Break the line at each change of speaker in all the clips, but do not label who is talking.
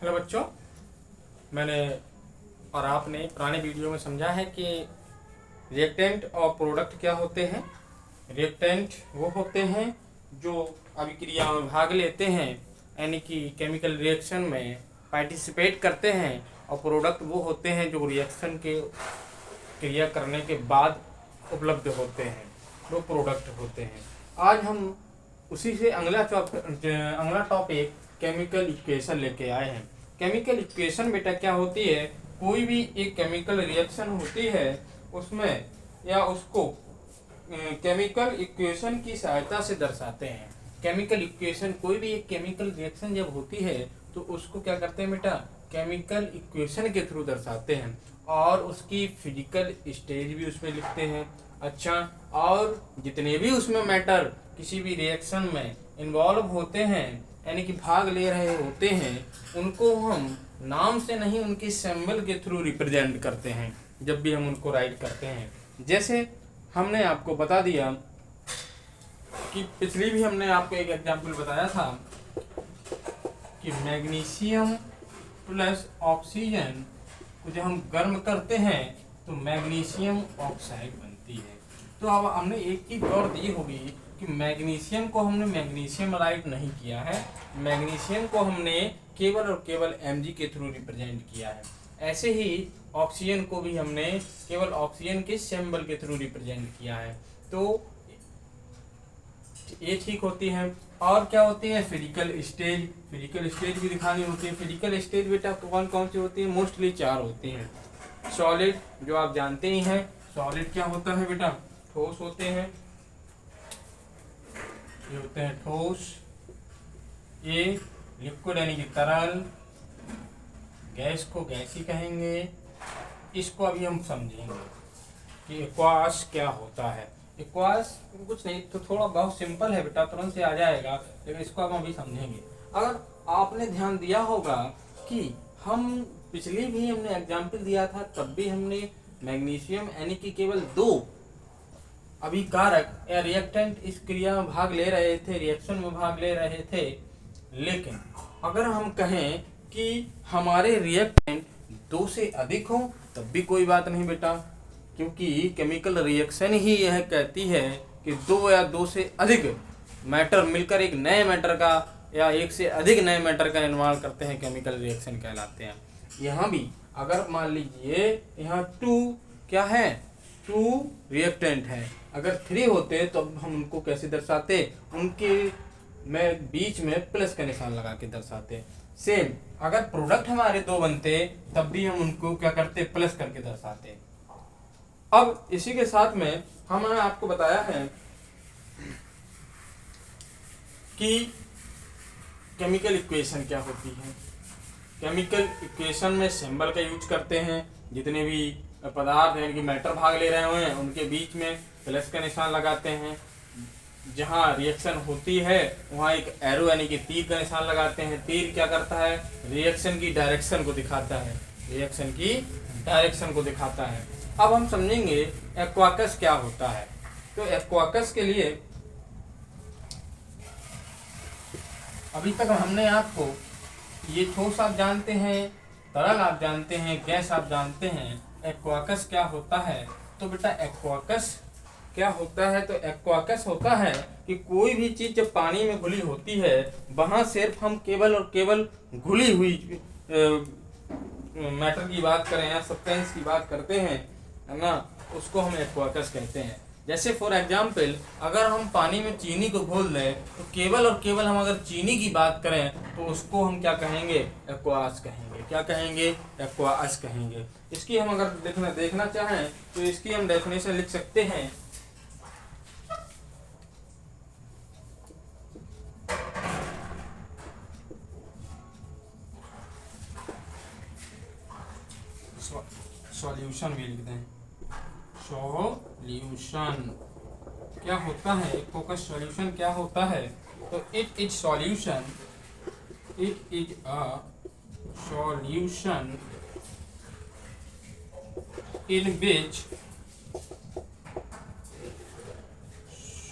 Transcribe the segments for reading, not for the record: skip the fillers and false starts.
Hello बच्चों, मैंने और आपने पुराने वीडियो में समझा है कि रिएक्टेंट और प्रोडक्ट क्या होते हैं। रिएक्टेंट वो होते हैं जो अभिक्रिया में भाग लेते हैं, यानी कि केमिकल रिएक्शन में पार्टिसिपेट करते हैं, और प्रोडक्ट वो होते हैं जो रिएक्शन के क्रिया करने के बाद उपलब्ध होते हैं, वो प्रोडक्ट होते हैं। आज हम उसी से अगला टॉपिक केमिकल इक्वेशन लेके आए हैं। केमिकल इक्वेशन बेटा क्या होती है? कोई भी एक केमिकल रिएक्शन होती है उसमें या उसको केमिकल इक्वेशन की सहायता से दर्शाते हैं। केमिकल इक्वेशन, कोई भी एक केमिकल रिएक्शन जब होती है तो उसको क्या करते हैं बेटा? केमिकल इक्वेशन के थ्रू दर्शाते हैं, और उसकी फिजिकल स्टेज भी उसमें लिखते हैं। अच्छा, और जितने भी उसमें मैटर किसी भी रिएक्शन में इन्वॉल्व होते हैं, यानी कि भाग ले रहे होते हैं, उनको हम नाम से नहीं उनके सिंबल के थ्रू रिप्रेजेंट करते हैं जब भी हम उनको राइट करते हैं। जैसे हमने आपको बता दिया कि पिछली भी हमने आपको एक एग्जाम्पल बताया था कि मैग्नीशियम प्लस ऑक्सीजन को जब हम गर्म करते हैं तो मैग्नीशियम ऑक्साइड बनती है। तो अब हमने एक चीज और दी होगी कि मैग्नीशियम को हमने मैग्नीशियम राइट नहीं किया है, मैग्नीशियम को हमने केवल और केवल Mg के थ्रू रिप्रेजेंट किया है। ऐसे ही ऑक्सीजन को भी हमने केवल ऑक्सीजन के सिंबल के थ्रू रिप्रेजेंट किया है। तो ये ठीक होती है। और क्या होती है? Physical stage. फिजिकल स्टेज भी दिखानी होती है। फिजिकल स्टेज बेटा कौन कौन सी होती है? मोस्टली 4 होती हैं। सॉलिड, जो आप जानते ही हैं, सॉलिड क्या होता है बेटा? ठोस होते हैं, ये होते हैं ठोस। ये लिक्विड यानी कि तरल, गैस को गैस ही कहेंगे। इसको अभी हम समझेंगे कि एक्वास क्या होता है। एक्वास कुछ नहीं, तो थोड़ा बहुत सिंपल है बेटा, तुरंत से आ जाएगा, लेकिन इसको हम अभी समझेंगे। अगर आपने ध्यान दिया होगा कि हम पिछली भी हमने एग्जाम्पल दिया था, तब भी हमने मैग्नीशियम यानी कि केवल 2 अभिकारक या रिएक्टेंट इस क्रिया में भाग ले रहे थे, रिएक्शन में भाग ले रहे थे। लेकिन अगर हम कहें कि हमारे रिएक्टेंट 2 से अधिक हो तब भी कोई बात नहीं बेटा, क्योंकि केमिकल रिएक्शन ही यह कहती है कि 2 या 2 से अधिक मैटर मिलकर एक नए मैटर का या एक से अधिक नए मैटर का निर्माण करते हैं, केमिकल रिएक्शन कहलाते हैं। यहाँ भी अगर मान लीजिए यहाँ 2 क्या है? 2 रिएक्टेंट है। अगर 3 होते तो हम उनको कैसे दर्शाते? उनके में बीच में प्लस का निशान लगा के दर्शाते। सेम अगर प्रोडक्ट हमारे 2 बनते तब भी हम उनको क्या करते? प्लस करके दर्शाते। अब इसी के साथ में हमने आपको बताया है कि केमिकल इक्वेशन क्या होती है। केमिकल इक्वेशन में सिंबल का यूज करते हैं। जितने भी पदार्थ यानी कि मैटर भाग ले रहे हुए हैं उनके बीच में प्लस का निशान लगाते हैं। जहाँ रिएक्शन होती है वहाँ एक एरो यानी कि तीर का निशान लगाते हैं। तीर क्या करता है? रिएक्शन की डायरेक्शन को दिखाता है, रिएक्शन की डायरेक्शन को दिखाता है। अब हम समझेंगे एक्वाकस क्या होता है। तो एक्वाकस के लिए अभी तक हमने आपको ये ठोस आप जानते हैं, तरल आप जानते हैं, गैस आप जानते हैं। एक्वाकस क्या होता है? तो बेटा एक्वाकस क्या होता है? तो एक्वाकस होता है कि कोई भी चीज जब पानी में घुली होती है वहां सिर्फ हम केवल और केवल घुली हुई मैटर की बात करें या सब्सटेंस की बात करते हैं, है ना, उसको हम एक्वाकस कहते हैं। जैसे फॉर एग्जाम्पल अगर हम पानी में चीनी को घोल दें तो केवल और केवल हम अगर चीनी की बात करें तो उसको हम क्या कहेंगे? एक्वास कहेंगे। क्या कहेंगे? एक्वास कहेंगे। इसकी हम अगर देखना चाहें तो इसकी हम डेफिनेशन लिख सकते हैं। सॉल्यूशन भी लिख दें। सॉल्यूशन क्या होता है? एक्वाकस सॉल्यूशन क्या होता है? तो it is solution, it is a solution in which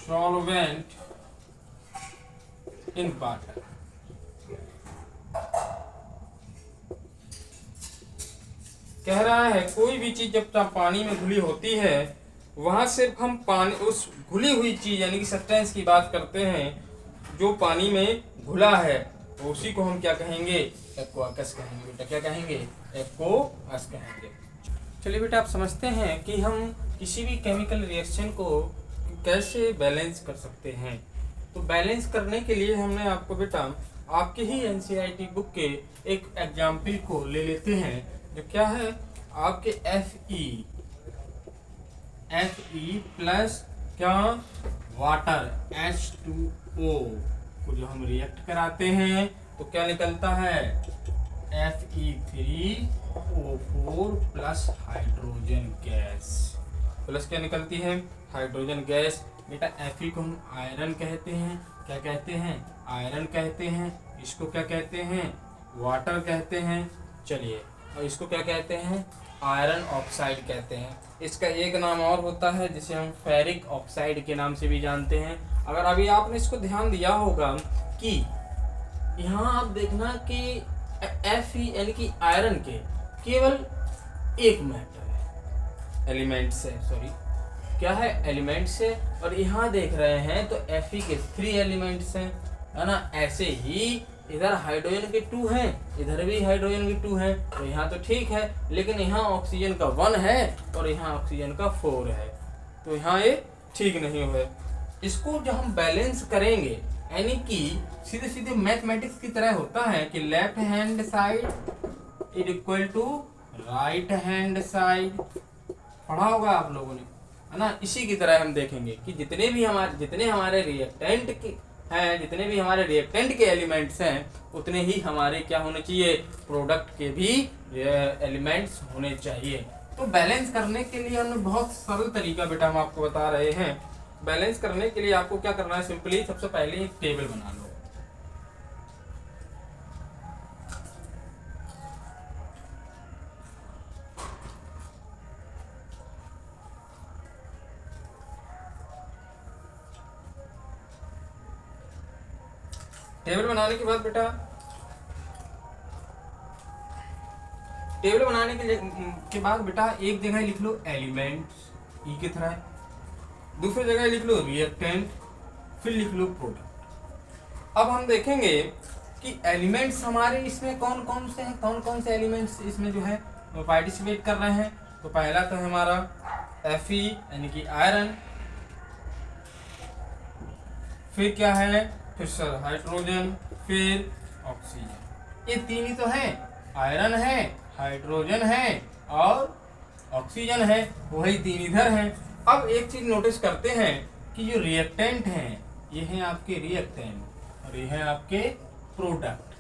solvent in water. कह रहा है कोई भी चीज जब पानी में घुली होती है वहां सिर्फ हम पानी उस घुली हुई चीज यानी कि सब्सटेंस की बात करते हैं जो पानी में घुला है, तो उसी को हम क्या कहेंगे, एक्वाकस कहेंगे बेटा। क्या कहेंगे, एक्वाकस कहेंगे। चलिए बेटा, आप समझते हैं कि हम किसी भी केमिकल रिएक्शन को कैसे बैलेंस कर सकते हैं। तो बैलेंस करने के लिए हमने आपको बेटा आपके ही एनसीईआरटी बुक के एक एग्जाम्पल को ले लेते हैं, जो क्या है आपके Fe प्लस क्या वाटर H2O को जो हम रिएक्ट कराते हैं तो क्या निकलता है, Fe3O4 plus hydrogen gas, plus क्या निकलती है, हाइड्रोजन गैस। बेटा Fe को हम आयरन कहते हैं, क्या कहते हैं, आयरन कहते हैं। इसको क्या कहते हैं, वाटर कहते हैं। चलिए, और इसको क्या कहते हैं, आयरन ऑक्साइड कहते हैं। इसका एक नाम और होता है जिसे हम फेरिक ऑक्साइड के नाम से भी जानते हैं। अगर अभी आपने इसको ध्यान दिया होगा कि यहाँ आप देखना कि Fe यानी कि आयरन के केवल एक मैटर है, एलिमेंट्स है, सॉरी क्या है, एलिमेंट्स है। और यहाँ देख रहे हैं तो Fe के 3 एलिमेंट्स हैं, है ना। ऐसे ही इधर हाइड्रोजन के 2 हैं, इधर भी हाइड्रोजन के 2 हैं, तो यहाँ तो ठीक है। लेकिन यहाँ ऑक्सीजन का 1 है और यहाँ ऑक्सीजन का 4 है, तो यहाँ ये ठीक नहीं हुआ। इसको जब हम बैलेंस करेंगे यानी कि सीधे सीधे मैथमेटिक्स की तरह होता है कि left hand side is equal to right hand side, पढ़ा होगा आप लोगों ने, है ना। इसी की तरह हम देखेंगे कि जितने हमारे रिएक्टेंट के हैं, जितने भी हमारे रिएक्टेंट के एलिमेंट्स हैं, उतने ही हमारे क्या होने चाहिए, प्रोडक्ट के भी एलिमेंट्स होने चाहिए। तो बैलेंस करने के लिए हमने बहुत सरल तरीका बेटा हम आपको बता रहे हैं। बैलेंस करने के लिए आपको क्या करना है, सिंपली सबसे पहले एक टेबल बना लो। टेबल बनाने के बाद बेटा, टेबल बनाने के बाद बेटा एक जगह लिख लो एलिमेंट्स ई की तरह, दूसरी जगह लिख लो रिएक्टेंट, फिर लिख लो प्रोडक्ट। अब हम देखेंगे कि एलिमेंट्स हमारे इसमें कौन कौन से हैं, कौन कौन से एलिमेंट्स इसमें जो है वो पार्टिसिपेट कर रहे हैं। तो पहला तो हमारा Fe यानी कि आयरन, फिर क्या है, फिर सर हाइड्रोजन, फिर ऑक्सीजन। ये तीन ही तो है, आयरन है, हाइड्रोजन है और ऑक्सीजन है, वही तीन इधर हैं। अब एक चीज नोटिस करते हैं कि जो रिएक्टेंट हैं ये हैं आपके रिएक्टेंट और ये हैं आपके प्रोडक्ट।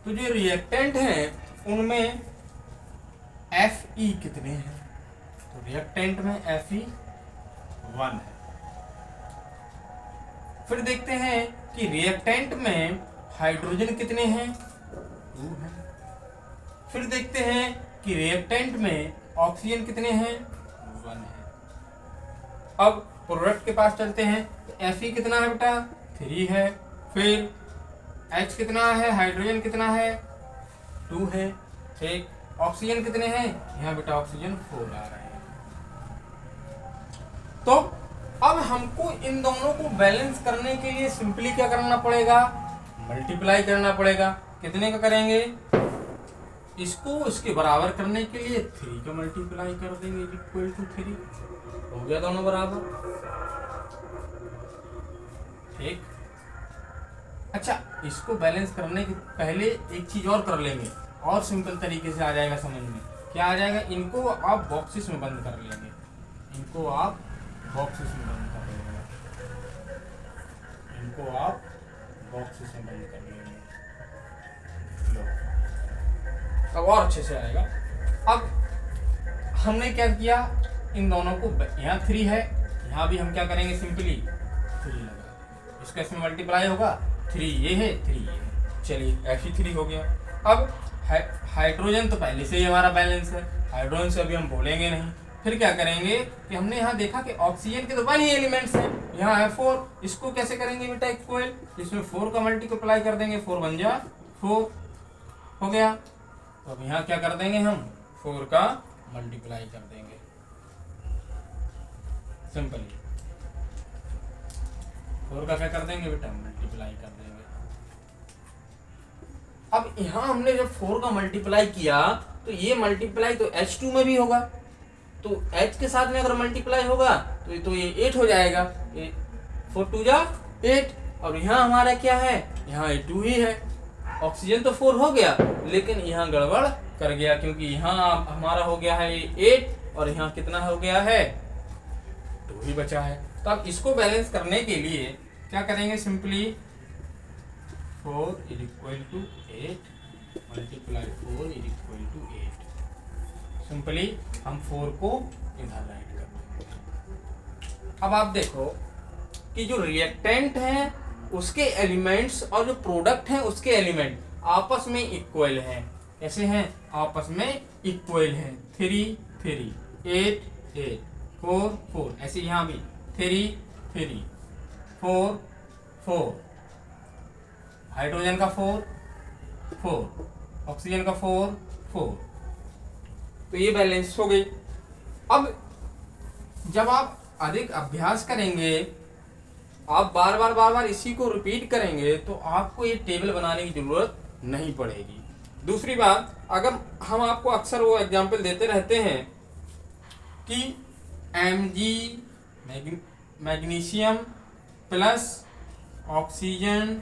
तो जो रिएक्टेंट हैं उनमें Fe कितने हैं, तो रिएक्टेंट में Fe 1 है। फिर देखते हैं कि रिएक्टेंट में हाइड्रोजन कितने हैं, 2 हैं। फिर देखते हैं कि रिएक्टेंट में ऑक्सीजन कितने हैं, 1 है। अब प्रोडक्ट के पास चलते हैं, तो Fe कितना है बेटा, 3 है। फिर H कितना है, हाइड्रोजन कितना है, 2 है, ठीक। ऑक्सीजन कितने हैं, यहाँ बेटा ऑक्सीजन 4 आ रहे हैं। तो अब हमको इन दोनों को बैलेंस करने के लिए सिंपली क्या करना पड़ेगा, मल्टीप्लाई करना पड़ेगा। कितने का करेंगे, इसको इसके बराबर करने के लिए 3 का मल्टीप्लाई कर देंगे, इक्वल टू 3, हो गया दोनों बराबर, ठीक। अच्छा, इसको बैलेंस करने के पहले एक चीज और कर लेंगे, और सिंपल तरीके से आ जाएगा समझ में। क्या आ जाएगा, इनको आप बॉक्सेस में बंद कर लेंगे, इनको आप बॉक्सेस में बंद कर लेंगे, इनको आप बॉक्सेस में बंद कर लेंगे, लो, अब और अच्छे से आएगा। अब हमने क्या किया, इन दोनों को, यहाँ 3 है, यहाँ भी हम क्या करेंगे, सिंपली 3 लगा, इसका इसमें मल्टीप्लाई होगा, 3 ये है, 3 ये है, चलिए Fe3 हो गया। अब हाइड्रोजन तो पहले से ही हमारा बैलेंस है, हाइड्रोजन से अभी हम बोलेंगे नहीं। फिर क्या करेंगे कि हमने यहाँ देखा कि ऑक्सीजन के तो 1 ही एलिमेंट्स हैं, यहाँ है 4, इसको कैसे करेंगे बेटा इक्वल, इसमें 4 का मल्टीप्लाई कर देंगे, 4 बन जा 4 हो गया। तो अब यहाँ क्या कर देंगे हम, 4 का मल्टीप्लाई कर देंगे सिंपली। 4 का क्या कर देंगे बेटा, मल्टीप्लाई कर देंगे। अब यहां हमने जब 4 का मल्टीप्लाई किया तो ये मल्टीप्लाई तो H2 में भी होगा, तो H के साथ में अगर मल्टीप्लाई होगा तो ये 8 हो जाएगा। 4 2 जा 8। और यहाँ हमारा क्या है, यहाँ 2 ही है। ऑक्सीजन तो 4 हो गया, लेकिन यहाँ गड़बड़ कर गया, क्योंकि यहाँ हमारा हो गया है 8 और यहाँ कितना हो गया है, 2 ही बचा है। तो अब इसको बैलेंस करने के लिए क्या करेंगे, सिंपली 4 = 8 मल्टीप्लाई 4 = 8। सिंपली हम 4 को इधर राइट कर देंगे। अब आप देखो कि जो रिएक्टेंट है उसके एलिमेंट्स और जो प्रोडक्ट हैं उसके एलिमेंट आपस में इक्वल हैं। कैसे हैं, आपस में इक्वल हैं। 3 3 8 8 4 4, ऐसे यहाँ भी 3 3 4 4, हाइड्रोजन का 4 4, ऑक्सीजन का 4 4। तो ये बैलेंस हो गई। अब जब आप अधिक अभ्यास करेंगे, आप बार बार इसी को रिपीट करेंगे, तो आपको ये टेबल बनाने की जरूरत नहीं पड़ेगी। दूसरी बात, अगर हम आपको अक्सर वो एग्जाम्पल देते रहते हैं कि Mg magnesium plus oxygen,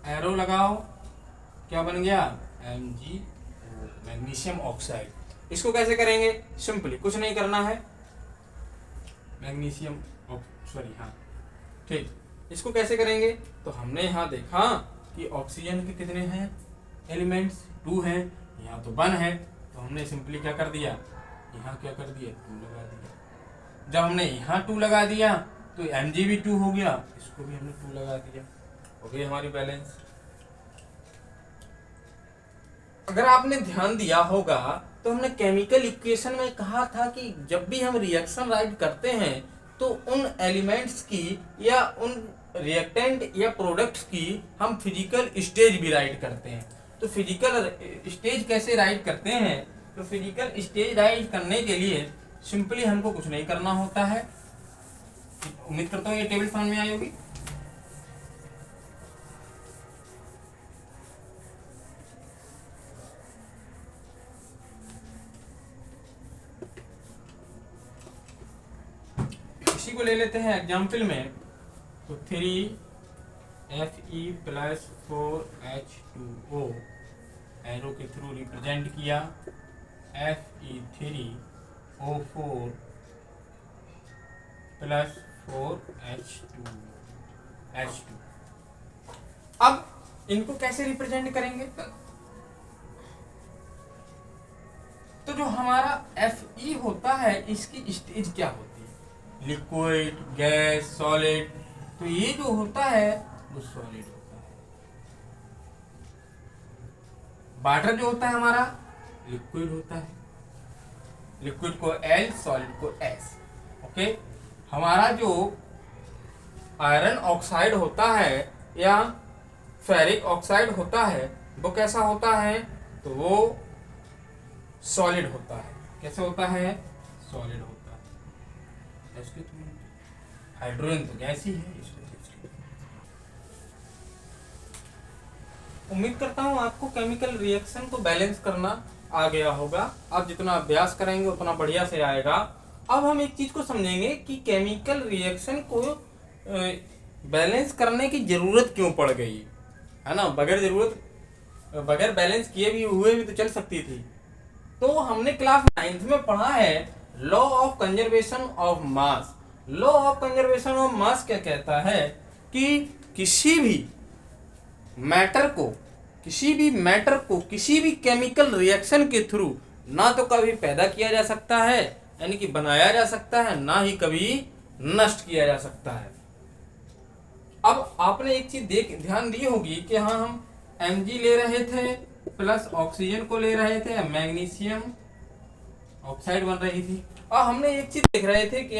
arrow लगाओ, क्या बन गया, Mg मैग्नीशियम ऑक्साइड। इसको कैसे करेंगे, सिंपली कुछ नहीं करना है, मैग्नीशियम सॉरी हाँ ठीक। इसको कैसे करेंगे, तो हमने यहाँ देखा कि ऑक्सीजन के कितने हैं एलिमेंट्स, 2 हैं, यहाँ तो 1 है, तो हमने सिंपली क्या कर दिया, यहाँ क्या कर दिया, 2 लगा दिया। जब हमने यहाँ 2 लगा दिया तो Mg भी 2 हो गया, इसको भी हमने 2 लगा दिया, हो गई हमारी बैलेंस। अगर आपने ध्यान दिया होगा तो हमने केमिकल इक्वेशन में कहा था कि जब भी हम रिएक्शन राइट करते हैं तो उन एलिमेंट्स की या उन रिएक्टेंट या प्रोडक्ट्स की हम फिजिकल स्टेज भी राइट करते हैं। तो फिजिकल स्टेज कैसे राइट करते हैं, तो फिजिकल स्टेज राइट करने के लिए सिंपली हमको कुछ नहीं करना होता है। उम्मीद करता हूँ ये टेबल समझ में आई होगी। इसी को ले लेते हैं एग्जाम्पल में, तो 3Fe + 4H2O एरो के थ्रू रिप्रेजेंट किया, Fe3O4 + 4H2। अब इनको कैसे रिप्रेजेंट करेंगे, तो जो हमारा Fe होता है इसकी स्टेज क्या होती है, लिक्विड, गैस, सॉलिड। तो ये जो होता है वो सॉलिड होता है। वाटर जो होता है हमारा लिक्विड होता है, लिक्विड को L, सॉलिड को S। ओके, हमारा जो आयरन ऑक्साइड होता है या फेरिक ऑक्साइड होता है वो कैसा होता है, तो वो सॉलिड होता है। कैसे होता है, सॉलिड होता है। हाइड्रोजन तो गैस ही है, उम्मीद करता हूँ आपको केमिकल रिएक्शन को बैलेंस करना आ गया होगा। आप जितना अभ्यास करेंगे उतना बढ़िया से आएगा। अब हम एक चीज को समझेंगे कि केमिकल रिएक्शन को बैलेंस करने की जरूरत क्यों पड़ गई, है ना। बगैर बैलेंस किए भी हुए भी तो चल सकती थी। तो हमने क्लास 9th में पढ़ा है law of conservation of mass. Law of conservation of mass क्या कहता है कि किसी भी मैटर को किसी भी केमिकल रिएक्शन के थ्रू ना तो कभी पैदा किया जा सकता है, यानी कि बनाया जा सकता है, ना ही कभी नष्ट किया जा सकता है। अब आपने एक चीज ध्यान दी होगी कि हाँ हम Mg ले रहे थे प्लस ऑक्सीजन को ले रहे थे, मैग्नीशियम ऑक्साइड बन रही थी। और हमने एक चीज देख रहे थे कि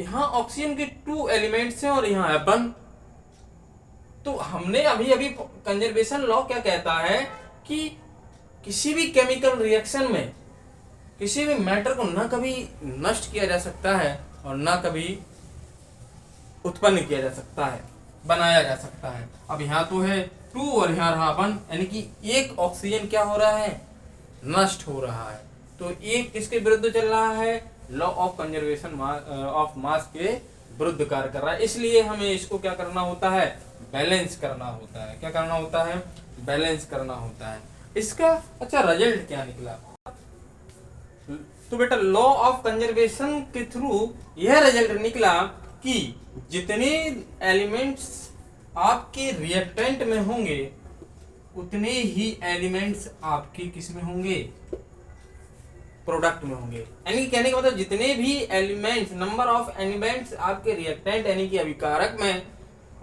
यहाँ ऑक्सीजन के 2 एलिमेंट्स हैं और यहाँ है 1। तो हमने अभी कंजर्वेशन लॉ क्या कहता है कि किसी भी केमिकल रिएक्शन में किसी भी मैटर को ना कभी नष्ट किया जा सकता है और ना कभी उत्पन्न किया जा सकता है, बनाया जा सकता है। अब यहाँ तो है 2 और यहाँ रहा 1, यानी कि एक ऑक्सीजन क्या हो रहा है, नष्ट हो रहा है। तो एक किसके विरुद्ध चल रहा है, law of conservation of mass के विरुद्ध कार्य कर रहा है। इसलिए हमें इसको क्या करना होता है, बैलेंस करना होता है। क्या करना होता है, बैलेंस करना होता है। इसका अच्छा रिजल्ट क्या निकला, तो बेटा लॉ ऑफ कंजर्वेशन के थ्रू यह रिजल्ट निकला कि जितने एलिमेंट्स आपके रिएक्टेंट में होंगे उतने ही एलिमेंट्स आपके किस में होंगे, प्रोडक्ट में होंगे। यानी कहने का मतलब जितने भी एलिमेंट्स, नंबर ऑफ एलिमेंट्स आपके रिएक्टेंट यानी कि अभिकारक में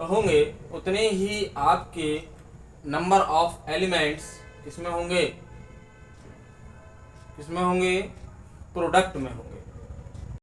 होंगे उतने ही आपके नंबर ऑफ एलिमेंट्स किसमें होंगे, किसमें होंगे, प्रोडक्ट में होंगे।